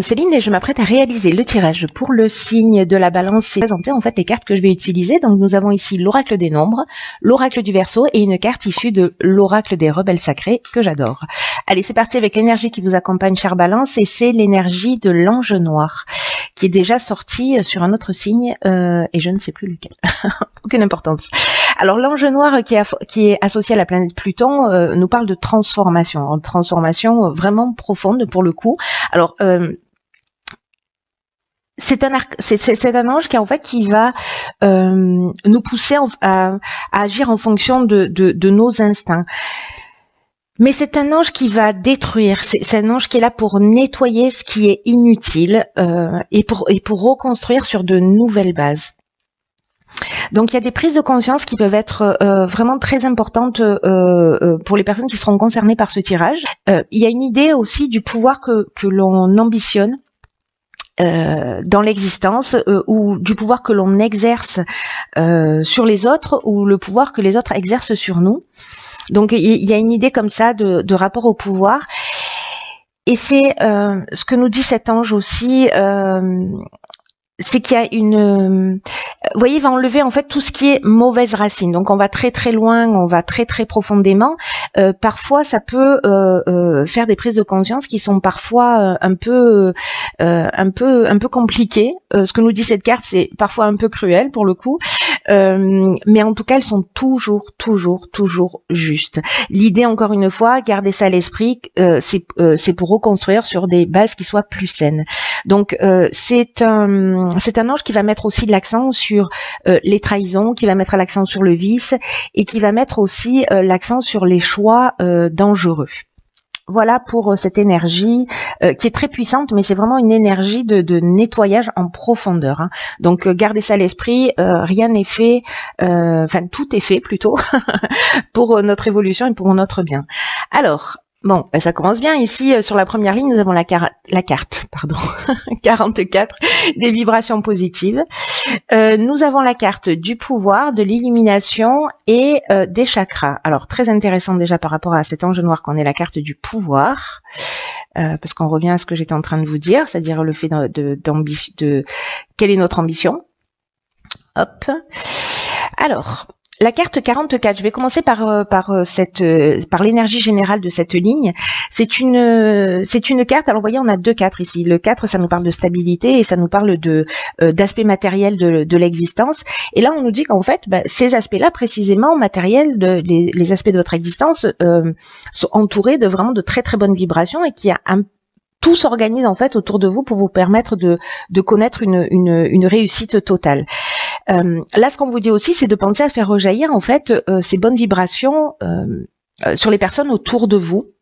Céline et je m'apprête à réaliser le tirage pour le signe de la balance et présenter en fait les cartes que je vais utiliser. Donc nous avons ici l'oracle des nombres, l'oracle du Verseau et une carte issue de l'oracle des rebelles sacrés que j'adore. Allez, c'est parti avec l'énergie qui vous accompagne, chère balance, et c'est l'énergie de l'ange noir qui est déjà sorti sur un autre signe et je ne sais plus lequel. Aucune importance. Alors l'ange noir qui est associé à la planète Pluton nous parle de transformation, vraiment profonde pour le coup. Alors c'est un ange qui en fait qui va nous pousser à agir en fonction de nos instincts. Mais c'est un ange qui va détruire, c'est un ange qui est là pour nettoyer ce qui est inutile et pour reconstruire sur de nouvelles bases. Donc il y a des prises de conscience qui peuvent être vraiment très importantes pour les personnes qui seront concernées par ce tirage. Il y a une idée aussi du pouvoir que l'on ambitionne dans l'existence ou du pouvoir que l'on exerce sur les autres ou le pouvoir que les autres exercent sur nous. Donc il y a une idée comme ça de rapport au pouvoir. Et c'est ce que nous dit cet ange aussi, c'est qu'il y a une... vous voyez, il va enlever en fait tout ce qui est mauvaise racine. Donc on va très très loin, on va très très profondément. Parfois ça peut faire des prises de conscience qui sont parfois un peu compliquées. Ce que nous dit cette carte, c'est parfois un peu cruel pour le coup. Mais en tout cas, elles sont toujours justes. L'idée, encore une fois, garder ça à l'esprit, c'est pour reconstruire sur des bases qui soient plus saines. Donc c'est un ange qui va mettre aussi l'accent sur les trahisons, qui va mettre l'accent sur le vice et qui va mettre aussi l'accent sur les choix dangereux. Voilà pour cette énergie qui est très puissante, mais c'est vraiment une énergie de nettoyage en profondeur. Hein. Donc gardez ça à l'esprit, rien n'est fait, enfin tout est fait plutôt, pour notre évolution et pour notre bien. Alors, bon, ça commence bien. Ici, sur la première ligne, nous avons la carte 44, des vibrations positives. Nous avons la carte du pouvoir, de l'illumination et des chakras. Alors, très intéressant déjà par rapport à cet ange noir qu'on ait la carte du pouvoir, parce qu'on revient à ce que j'étais en train de vous dire, c'est-à-dire le fait de quelle est notre ambition. Hop. Alors... la carte 44, je vais commencer par l'énergie générale de cette ligne. C'est une carte, alors vous voyez, on a deux 4 ici. Le 4, ça nous parle de stabilité et ça nous parle d'aspects matériels de l'existence. Et là, on nous dit qu'en fait, ces aspects-là, précisément, matériels, les aspects de votre existence, sont entourés de vraiment de très très bonnes vibrations et qu'il y a tout s'organise en fait autour de vous pour vous permettre de connaître une réussite totale. Là, ce qu'on vous dit aussi, c'est de penser à faire rejaillir en fait ces bonnes vibrations sur les personnes autour de vous.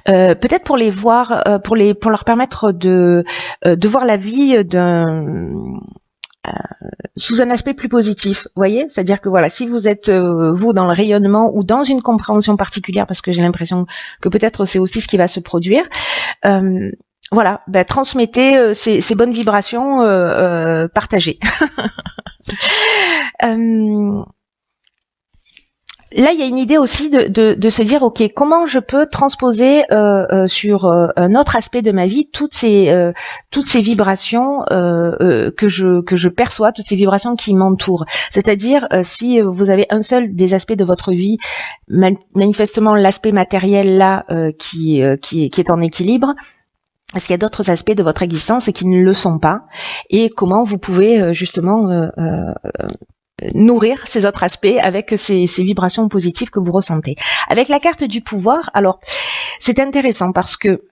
Peut-être pour les voir, pour leur permettre de voir la vie sous un aspect plus positif, vous voyez, c'est-à-dire que voilà, si vous êtes vous dans le rayonnement ou dans une compréhension particulière, parce que j'ai l'impression que peut-être c'est aussi ce qui va se produire. Voilà, transmettez ces bonnes vibrations, partagées. Là, il y a une idée aussi de se dire, ok, comment je peux transposer sur un autre aspect de ma vie toutes ces vibrations que je perçois, toutes ces vibrations qui m'entourent. C'est-à-dire, si vous avez un seul des aspects de votre vie, manifestement l'aspect matériel là qui est en équilibre. Est-ce qu'il y a d'autres aspects de votre existence qui ne le sont pas et comment vous pouvez justement nourrir ces autres aspects avec ces vibrations positives que vous ressentez. Avec la carte du pouvoir, alors c'est intéressant parce que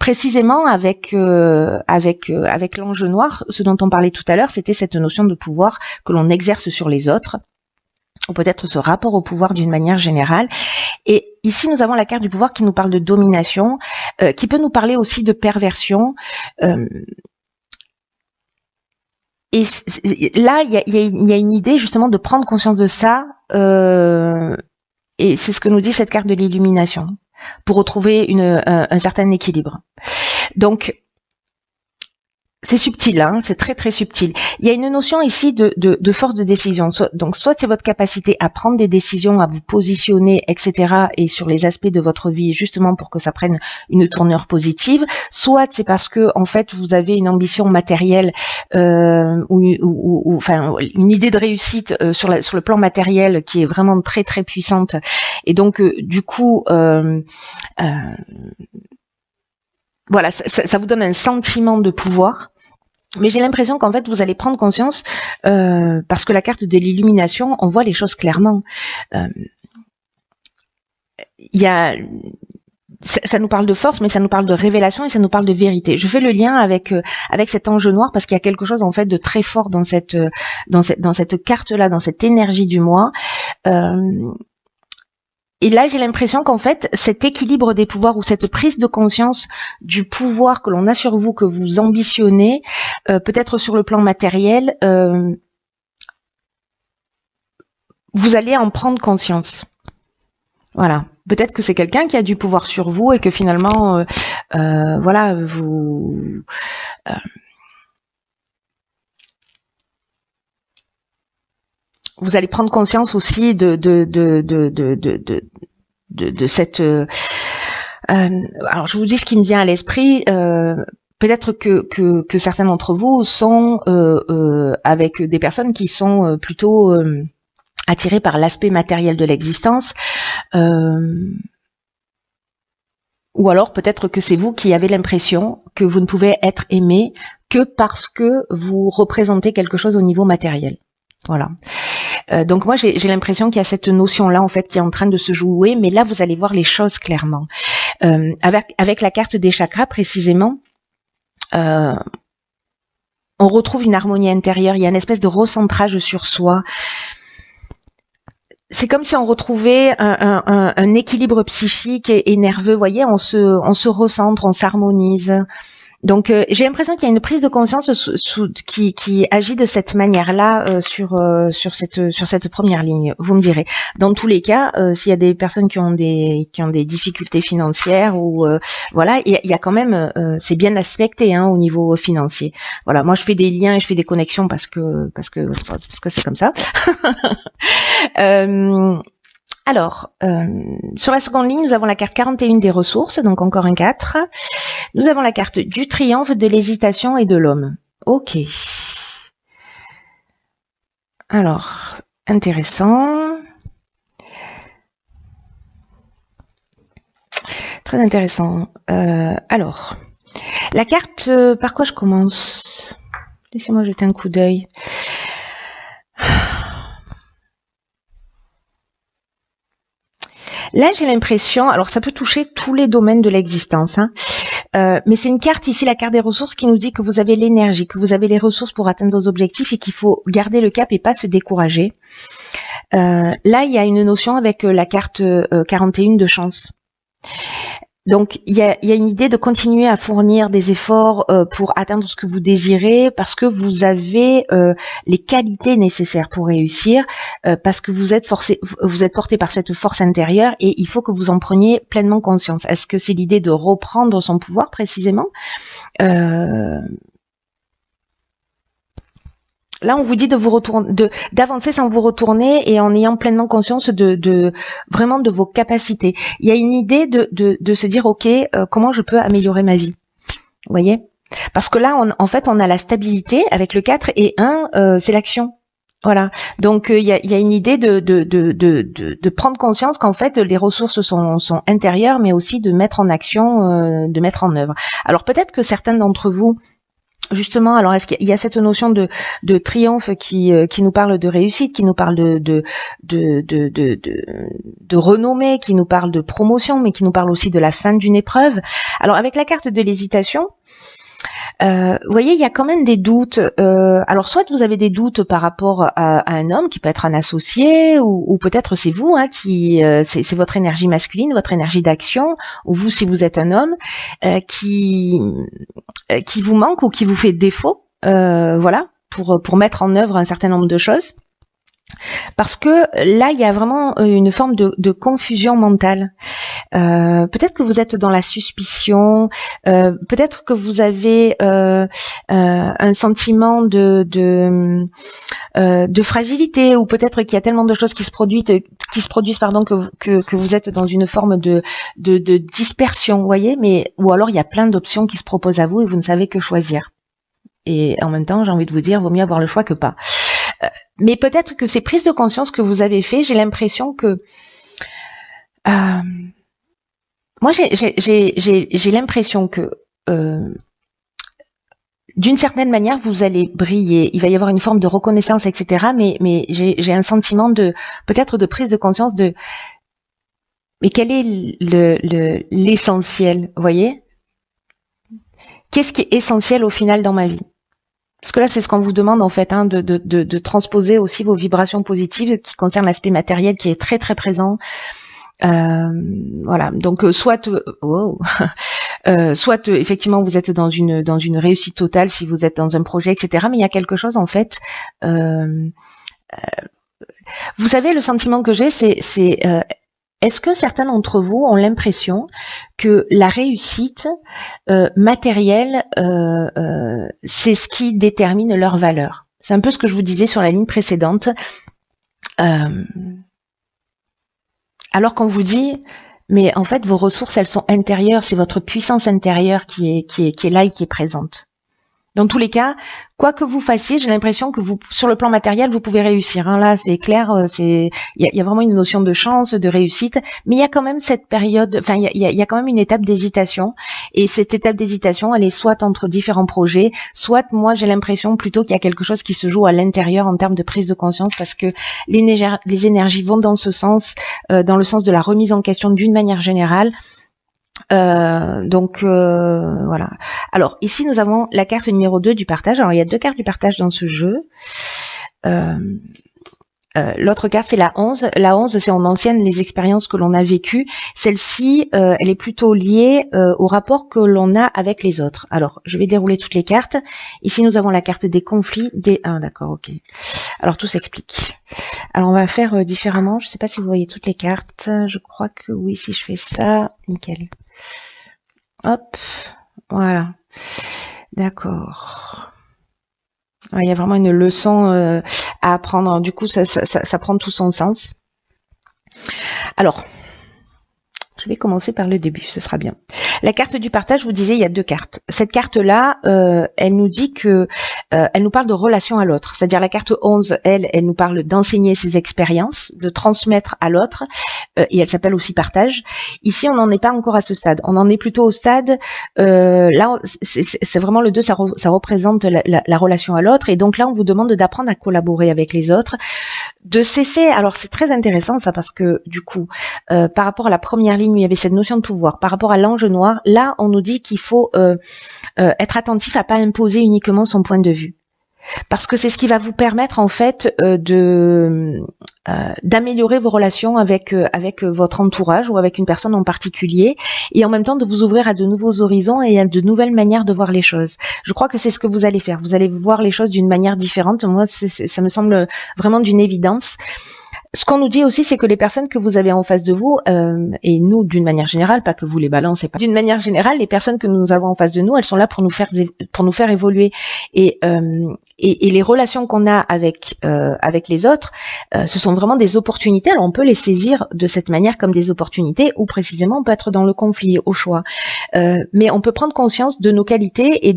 précisément avec l'ange noir, ce dont on parlait tout à l'heure, c'était cette notion de pouvoir que l'on exerce sur les autres, ou peut-être ce rapport au pouvoir d'une manière générale. Et ici, nous avons la carte du pouvoir qui nous parle de domination, qui peut nous parler aussi de perversion. Et là, il y a une idée justement de prendre conscience de ça, et c'est ce que nous dit cette carte de l'illumination, pour retrouver un certain équilibre. Donc, c'est subtil, hein, c'est très très subtil. Il y a une notion ici de force de décision. Donc soit c'est votre capacité à prendre des décisions, à vous positionner, etc. et sur les aspects de votre vie justement pour que ça prenne une tournure positive. Soit c'est parce que en fait vous avez une ambition matérielle ou enfin une idée de réussite sur le plan matériel qui est vraiment très très puissante. Et donc du coup voilà, ça vous donne un sentiment de pouvoir. Mais j'ai l'impression qu'en fait, vous allez prendre conscience, parce que la carte de l'illumination, on voit les choses clairement. Ça nous parle de force, mais ça nous parle de révélation et ça nous parle de vérité. Je fais le lien avec cet ange noir parce qu'il y a quelque chose en fait de très fort dans cette carte-là, dans cette énergie du moi. Et là, j'ai l'impression qu'en fait, cet équilibre des pouvoirs ou cette prise de conscience du pouvoir que l'on a sur vous, que vous ambitionnez, peut-être sur le plan matériel, vous allez en prendre conscience. Voilà. Peut-être que c'est quelqu'un qui a du pouvoir sur vous et que finalement, voilà, vous allez prendre conscience aussi de cette. Alors je vous dis ce qui me vient à l'esprit. Peut-être que certains d'entre vous sont avec des personnes qui sont plutôt attirées par l'aspect matériel de l'existence. Ou alors peut-être que c'est vous qui avez l'impression que vous ne pouvez être aimé que parce que vous représentez quelque chose au niveau matériel. Voilà. Donc moi j'ai l'impression qu'il y a cette notion-là en fait qui est en train de se jouer, mais là vous allez voir les choses clairement. Avec la carte des chakras précisément, on retrouve une harmonie intérieure, il y a une espèce de recentrage sur soi. C'est comme si on retrouvait un équilibre psychique et nerveux, vous voyez, on se recentre, on s'harmonise. Donc j'ai l'impression qu'il y a une prise de conscience qui agit de cette manière-là sur cette première ligne. Vous me direz. Dans tous les cas, s'il y a des personnes qui ont des difficultés financières ou voilà, il y a quand même c'est bien aspecté hein, au niveau financier. Voilà, moi je fais des liens et je fais des connexions parce que c'est comme ça. Alors, sur la seconde ligne, nous avons la carte 41 des ressources, donc encore un 4. Nous avons la carte du triomphe, de l'hésitation et de l'homme. Ok. Alors, intéressant. Très intéressant. Alors, la carte, par quoi je commence? Laissez-moi jeter un coup d'œil. Là, j'ai l'impression, alors ça peut toucher tous les domaines de l'existence, hein, mais c'est une carte ici, la carte des ressources, qui nous dit que vous avez l'énergie, que vous avez les ressources pour atteindre vos objectifs et qu'il faut garder le cap et pas se décourager. Là, il y a une notion avec la carte 41 de chance. Donc, il y a une idée de continuer à fournir des efforts pour atteindre ce que vous désirez, parce que vous avez les qualités nécessaires pour réussir, parce que vous êtes porté par cette force intérieure et il faut que vous en preniez pleinement conscience. Est-ce que c'est l'idée de reprendre son pouvoir précisément? Là, on vous dit de vous retourner, d'avancer sans vous retourner et en ayant pleinement conscience vraiment de vos capacités. Il y a une idée de se dire, ok, comment je peux améliorer ma vie? Vous voyez? Parce que là, en fait, on a la stabilité avec le 4 et 1, c'est l'action. Voilà. Donc, il y a une idée de prendre conscience qu'en fait, les ressources sont intérieures, mais aussi de mettre en action, de mettre en œuvre. Alors, peut-être que certains d'entre vous, justement, alors est-ce qu'il y a cette notion de triomphe qui nous parle de réussite, qui nous parle de renommée, qui nous parle de promotion, mais qui nous parle aussi de la fin d'une épreuve. Alors avec la carte de l'hésitation, vous voyez, il y a quand même des doutes. Alors soit vous avez des doutes par rapport à un homme qui peut être un associé, ou peut-être c'est vous hein, qui c'est votre énergie masculine, votre énergie d'action, ou vous si vous êtes un homme qui vous manque ou qui vous fait défaut, voilà, pour mettre en œuvre un certain nombre de choses. Parce que là, il y a vraiment une forme de confusion mentale. Peut-être que vous êtes dans la suspicion, peut-être que vous avez un sentiment de fragilité, ou peut-être qu'il y a tellement de choses qui se produisent, pardon, que vous êtes dans une forme de dispersion, vous voyez, ou alors il y a plein d'options qui se proposent à vous et vous ne savez que choisir. Et en même temps, j'ai envie de vous dire, vaut mieux avoir le choix que pas. Mais peut-être que ces prises de conscience que vous avez fait, j'ai l'impression que moi j'ai l'impression que d'une certaine manière vous allez briller, il va y avoir une forme de reconnaissance, etc. Mais j'ai un sentiment de peut-être de prise de conscience de mais quel est l'essentiel, vous voyez? Qu'est-ce qui est essentiel au final dans ma vie? Parce que là, c'est ce qu'on vous demande en fait, hein, de transposer aussi vos vibrations positives qui concernent l'aspect matériel qui est très très présent. Voilà. Donc soit effectivement vous êtes dans une réussite totale si vous êtes dans un projet, etc. Mais il y a quelque chose en fait. Vous savez, le sentiment que j'ai, c'est est-ce que certains d'entre vous ont l'impression que la réussite matérielle, c'est ce qui détermine leur valeur? C'est un peu ce que je vous disais sur la ligne précédente. Alors qu'on vous dit, mais en fait, vos ressources, elles sont intérieures, c'est votre puissance intérieure qui est là et qui est présente. Dans tous les cas, quoi que vous fassiez, j'ai l'impression que vous, sur le plan matériel, vous pouvez réussir. Hein. Là, c'est clair, il y a vraiment une notion de chance, de réussite, mais il y a quand même cette période, enfin, il y a quand même une étape d'hésitation. Et cette étape d'hésitation, elle est soit entre différents projets, soit moi, j'ai l'impression plutôt qu'il y a quelque chose qui se joue à l'intérieur en termes de prise de conscience, parce que les énergies vont dans ce sens, dans le sens de la remise en question d'une manière générale. Voilà. Alors ici nous avons la carte numéro 2 du partage. Alors il y a deux cartes du partage dans ce jeu. L'autre carte c'est la 11. La 11 c'est en ancienne les expériences que l'on a vécues. Celle-ci elle est plutôt liée au rapport que l'on a avec les autres. Alors je vais dérouler toutes les cartes. Ici nous avons la carte des conflits. D'accord, ok. Alors tout s'explique. Alors on va faire différemment. Je ne sais pas si vous voyez toutes les cartes. Je crois que oui, si je fais ça, nickel. Hop, voilà. D'accord. Il y a vraiment une leçon à apprendre. Du coup, ça prend tout son sens. Alors, je vais commencer par le début, ce sera bien. La carte du partage, je vous disais, il y a deux cartes. Cette carte-là, elle nous dit que, elle nous parle de relation à l'autre. C'est-à-dire la carte 11, elle nous parle d'enseigner ses expériences, de transmettre à l'autre, et elle s'appelle aussi partage. Ici, on n'en est pas encore à ce stade. On en est plutôt au stade, là, c'est vraiment le 2, ça représente la relation à l'autre. Et donc là, on vous demande d'apprendre à collaborer avec les autres, de cesser, alors c'est très intéressant ça, parce que du coup, par rapport à la première ligne où il y avait cette notion de pouvoir, par rapport à l'ange noir, là on nous dit qu'il faut être attentif à pas imposer uniquement son point de vue. Parce que c'est ce qui va vous permettre en fait d'améliorer vos relations avec votre entourage ou avec une personne en particulier, et en même temps de vous ouvrir à de nouveaux horizons et à de nouvelles manières de voir les choses. Je crois que c'est ce que vous allez faire. Vous allez voir les choses d'une manière différente. Moi, ça me semble vraiment d'une évidence. Ce qu'on nous dit aussi, c'est que les personnes que vous avez en face de vous, et nous d'une manière générale, pas que vous les balancez pas, d'une manière générale, les personnes que nous avons en face de nous, elles sont là pour nous faire évoluer. Et les relations qu'on a avec les autres, ce sont vraiment des opportunités. Alors on peut les saisir de cette manière comme des opportunités, ou précisément on peut être dans le conflit, au choix. Mais on peut prendre conscience de nos qualités et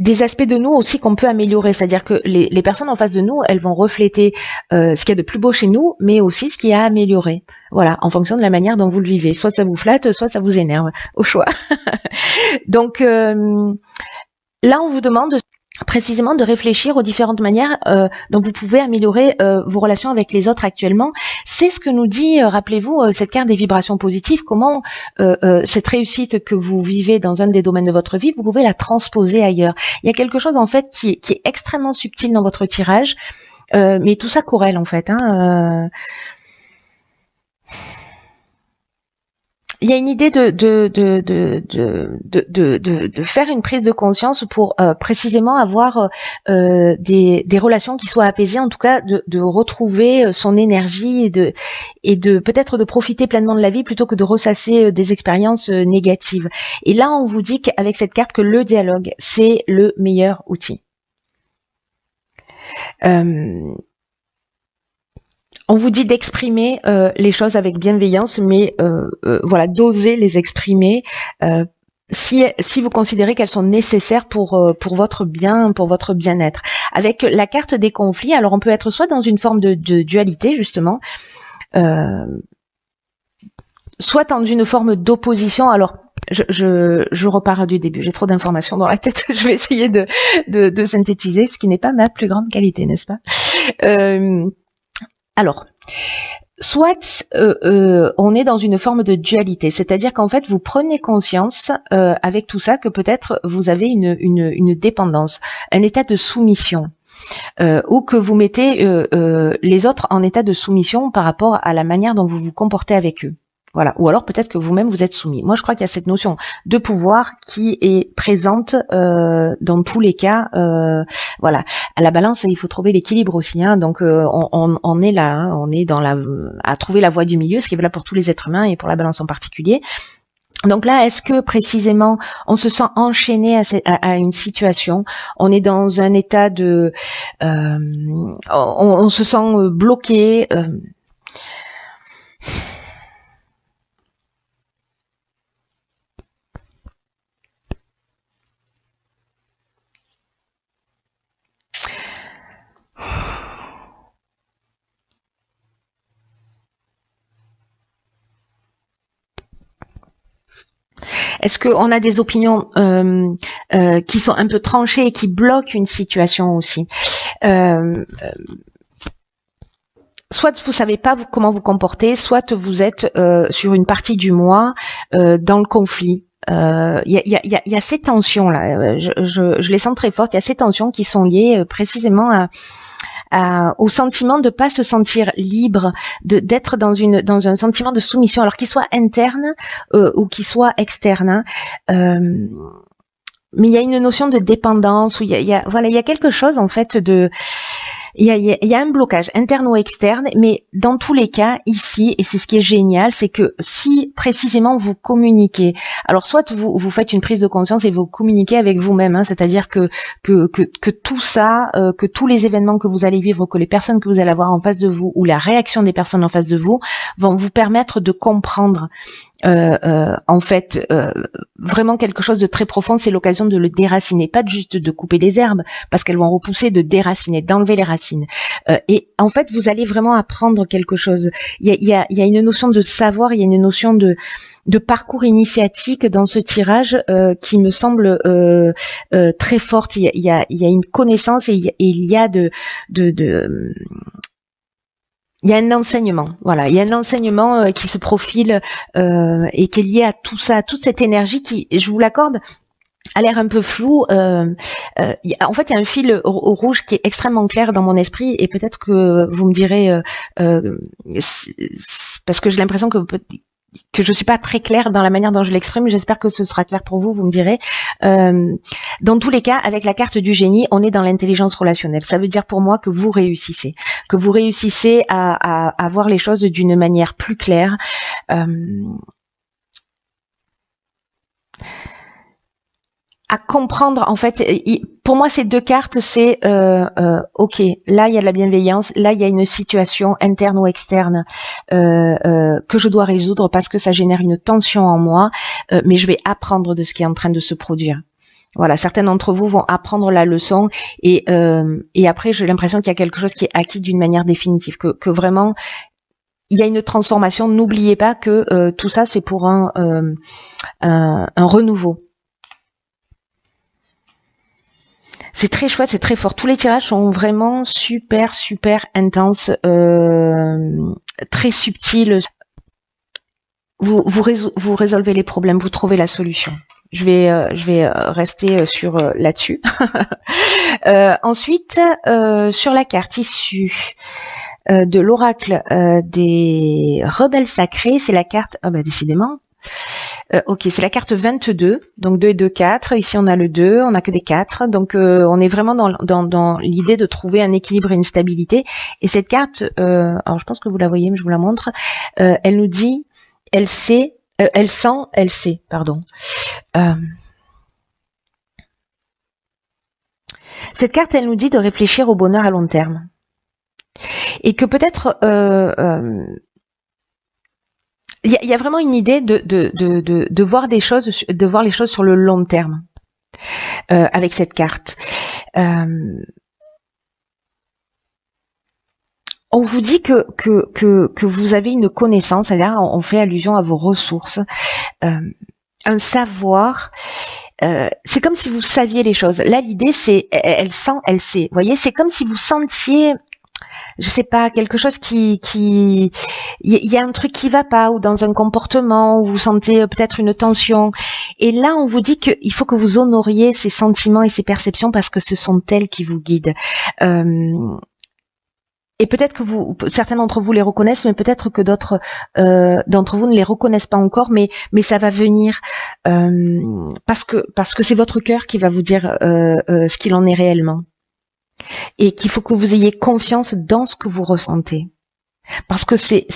des aspects de nous aussi qu'on peut améliorer, c'est-à-dire que les personnes en face de nous, elles vont refléter ce qu'il y a de plus beau chez nous, mais aussi ce qu'il y a à améliorer. Voilà, en fonction de la manière dont vous le vivez. Soit ça vous flatte, soit ça vous énerve, au choix. Donc là, on vous demande précisément de réfléchir aux différentes manières dont vous pouvez améliorer vos relations avec les autres actuellement. C'est ce que nous dit, rappelez-vous, cette carte des vibrations positives, comment cette réussite que vous vivez dans un des domaines de votre vie, vous pouvez la transposer ailleurs. Il y a quelque chose en fait qui est extrêmement subtil dans votre tirage, mais tout ça corrèle en fait. il y a une idée de faire une prise de conscience pour précisément avoir des relations qui soient apaisées, en tout cas de retrouver son énergie et de peut-être de profiter pleinement de la vie plutôt que de ressasser des expériences négatives. Et là, on vous dit qu'avec cette carte que le dialogue, c'est le meilleur outil. On vous dit d'exprimer les choses avec bienveillance, mais voilà, d'oser les exprimer si vous considérez qu'elles sont nécessaires pour votre bien, pour votre bien-être. Avec la carte des conflits, alors on peut être soit dans une forme de dualité justement, soit dans une forme d'opposition. Alors je repars du début, j'ai trop d'informations dans la tête, je vais essayer de synthétiser, ce qui n'est pas ma plus grande qualité, n'est-ce pas? Alors, soit on est dans une forme de dualité, c'est-à-dire qu'en fait vous prenez conscience avec tout ça que peut-être vous avez une dépendance, un état de soumission, ou que vous mettez les autres en état de soumission par rapport à la manière dont vous vous comportez avec eux. Voilà. Ou alors peut-être que vous-même vous êtes soumis. Moi je crois qu'il y a cette notion de pouvoir qui est présente dans tous les cas. Voilà. À la balance, il faut trouver l'équilibre aussi. Hein. Donc on est là, hein. On est à trouver la voie du milieu, ce qui est valable pour tous les êtres humains et pour la balance en particulier. Donc là, est-ce que précisément on se sent enchaîné à une situation, on est dans un état de, on se sent bloqué. Est-ce qu'on a des opinions qui sont un peu tranchées et qui bloquent une situation aussi? Soit vous savez pas comment vous comporter, soit vous êtes sur une partie du moi dans le conflit. Il y a ces tensions là, je les sens très fortes. Il y a ces tensions qui sont liées précisément au sentiment de pas se sentir libre, d'être dans un sentiment de soumission, alors qu'il soit interne ou qu'il soit externe. Mais il y a une notion de dépendance où il y a quelque chose en fait de il y a un blocage interne ou externe, mais dans tous les cas, ici, et c'est ce qui est génial, c'est que si précisément vous communiquez, alors soit vous faites une prise de conscience et vous communiquez avec vous-même, hein, c'est-à-dire que tout ça, que tous les événements que vous allez vivre, que les personnes que vous allez avoir en face de vous, ou la réaction des personnes en face de vous, vont vous permettre de comprendre en fait vraiment quelque chose de très profond. C'est l'occasion de le déraciner, pas juste de couper les herbes parce qu'elles vont repousser, de déraciner, d'enlever les racines, et en fait vous allez vraiment apprendre quelque chose. Il y a une notion de savoir, il y a une notion de parcours initiatique dans ce tirage qui me semble très forte. Il y a une connaissance et il y a il y a un enseignement, voilà, il y a un enseignement qui se profile et qui est lié à tout ça, à toute cette énergie qui, je vous l'accorde, a l'air un peu flou. En fait, il y a un fil rouge qui est extrêmement clair dans mon esprit, et peut-être que vous me direz, parce que j'ai l'impression que je suis pas très claire dans la manière dont je l'exprime. J'espère que ce sera clair pour vous, vous me direz. Dans tous les cas, avec la carte du génie, on est dans l'intelligence relationnelle. Ça veut dire pour moi que vous réussissez à voir les choses d'une manière plus claire. À comprendre, en fait, pour moi ces deux cartes, c'est ok, là il y a de la bienveillance, là il y a une situation interne ou externe que je dois résoudre parce que ça génère une tension en moi, mais je vais apprendre de ce qui est en train de se produire. Voilà, certains d'entre vous vont apprendre la leçon et après j'ai l'impression qu'il y a quelque chose qui est acquis d'une manière définitive, que vraiment il y a une transformation. N'oubliez pas que tout ça c'est pour un renouveau. C'est très chouette, c'est très fort. Tous les tirages sont vraiment super intenses, très subtils. Vous résolvez les problèmes, vous trouvez la solution. Je vais rester sur là-dessus. Ensuite, sur la carte issue de l'oracle des rebelles sacrés, c'est la carte, décidément, Ok, c'est la carte 22, donc 2 et 2, 4. Ici, on a le 2, on n'a que des 4. Donc, on est vraiment dans l'idée de trouver un équilibre et une stabilité. Et cette carte, alors je pense que vous la voyez, mais je vous la montre, elle nous dit, elle sait, elle sent, elle sait, pardon. Cette carte, elle nous dit de réfléchir au bonheur à long terme. Et que peut-être... il y a vraiment une idée de voir des choses, de voir les choses sur le long terme avec cette carte. On vous dit que vous avez une connaissance, et là on fait allusion à vos ressources, un savoir. C'est comme si vous saviez les choses. Là l'idée c'est elle sent, elle sait. Vous voyez, c'est comme si vous sentiez, je sais pas, quelque chose il y a un truc qui va pas, ou dans un comportement où vous sentez peut-être une tension. Et là, on vous dit qu'il faut que vous honoriez ces sentiments et ces perceptions parce que ce sont elles qui vous guident. Et peut-être que certains d'entre vous les reconnaissent, mais peut-être que d'autres d'entre vous ne les reconnaissent pas encore, mais ça va venir parce que c'est votre cœur qui va vous dire ce qu'il en est réellement. Et qu'il faut que vous ayez confiance dans ce que vous ressentez. Parce que c'est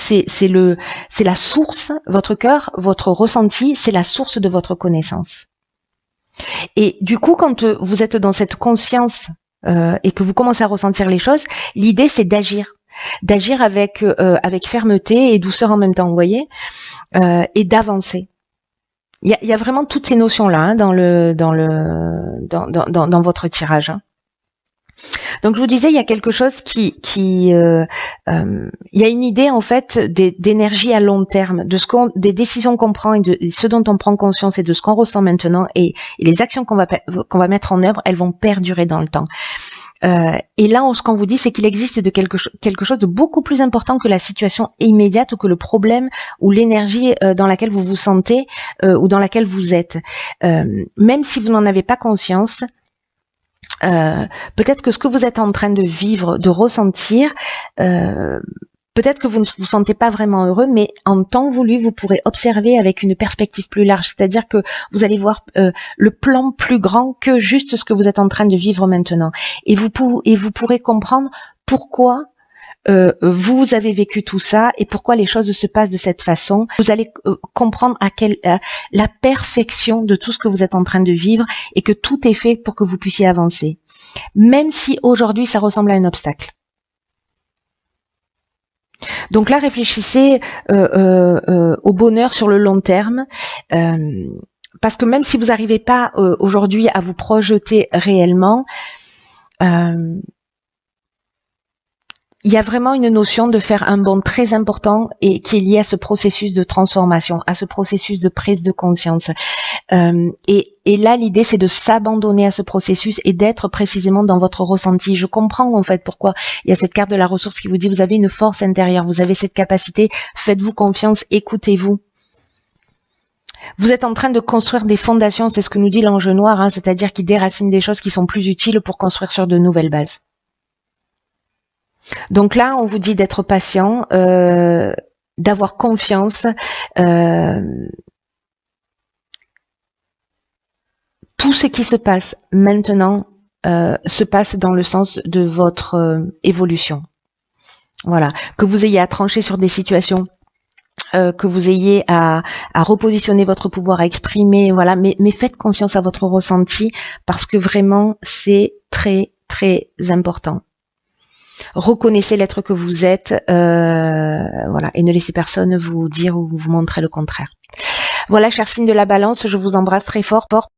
la source, votre cœur, votre ressenti, c'est la source de votre connaissance. Et du coup, quand vous êtes dans cette conscience et que vous commencez à ressentir les choses, l'idée c'est d'agir avec fermeté et douceur en même temps, vous voyez, et d'avancer. Il y a vraiment toutes ces notions là hein, dans votre tirage. Hein. Donc je vous disais, il y a quelque chose il y a une idée en fait d'énergie à long terme, des décisions qu'on prend et de ce dont on prend conscience et de ce qu'on ressent maintenant et les actions qu'on va mettre en œuvre, elles vont perdurer dans le temps. Et là, ce qu'on vous dit, c'est qu'il existe quelque chose de beaucoup plus important que la situation immédiate ou que le problème ou l'énergie dans laquelle vous vous sentez ou dans laquelle vous êtes. Même si vous n'en avez pas conscience, peut-être que ce que vous êtes en train de vivre, de ressentir, peut-être que vous ne vous sentez pas vraiment heureux, mais en temps voulu, vous pourrez observer avec une perspective plus large, c'est-à-dire que vous allez voir le plan plus grand que juste ce que vous êtes en train de vivre maintenant. Et vous pourrez comprendre pourquoi vous avez vécu tout ça et pourquoi les choses se passent de cette façon. Vous allez comprendre la perfection de tout ce que vous êtes en train de vivre et que tout est fait pour que vous puissiez avancer. Même si aujourd'hui ça ressemble à un obstacle. Donc là, réfléchissez au bonheur sur le long terme. Parce que même si vous n'arrivez pas aujourd'hui à vous projeter réellement, il y a vraiment une notion de faire un bond très important et qui est lié à ce processus de transformation, à ce processus de prise de conscience. Et là, l'idée, c'est de s'abandonner à ce processus et d'être précisément dans votre ressenti. Je comprends en fait pourquoi il y a cette carte de la ressource qui vous dit vous avez une force intérieure, vous avez cette capacité, faites-vous confiance, écoutez-vous. Vous êtes en train de construire des fondations, c'est ce que nous dit l'ange noir, hein, c'est-à-dire qu'il déracine des choses qui sont plus utiles pour construire sur de nouvelles bases. Donc là, on vous dit d'être patient, d'avoir confiance. Tout ce qui se passe maintenant se passe dans le sens de votre évolution. Voilà, que vous ayez à trancher sur des situations, que vous ayez à repositionner votre pouvoir, à exprimer, voilà, mais faites confiance à votre ressenti parce que vraiment c'est très très important. Reconnaissez l'être que vous êtes, voilà, et ne laissez personne vous dire ou vous montrer le contraire. Voilà, chers signes de la balance, je vous embrasse très fort.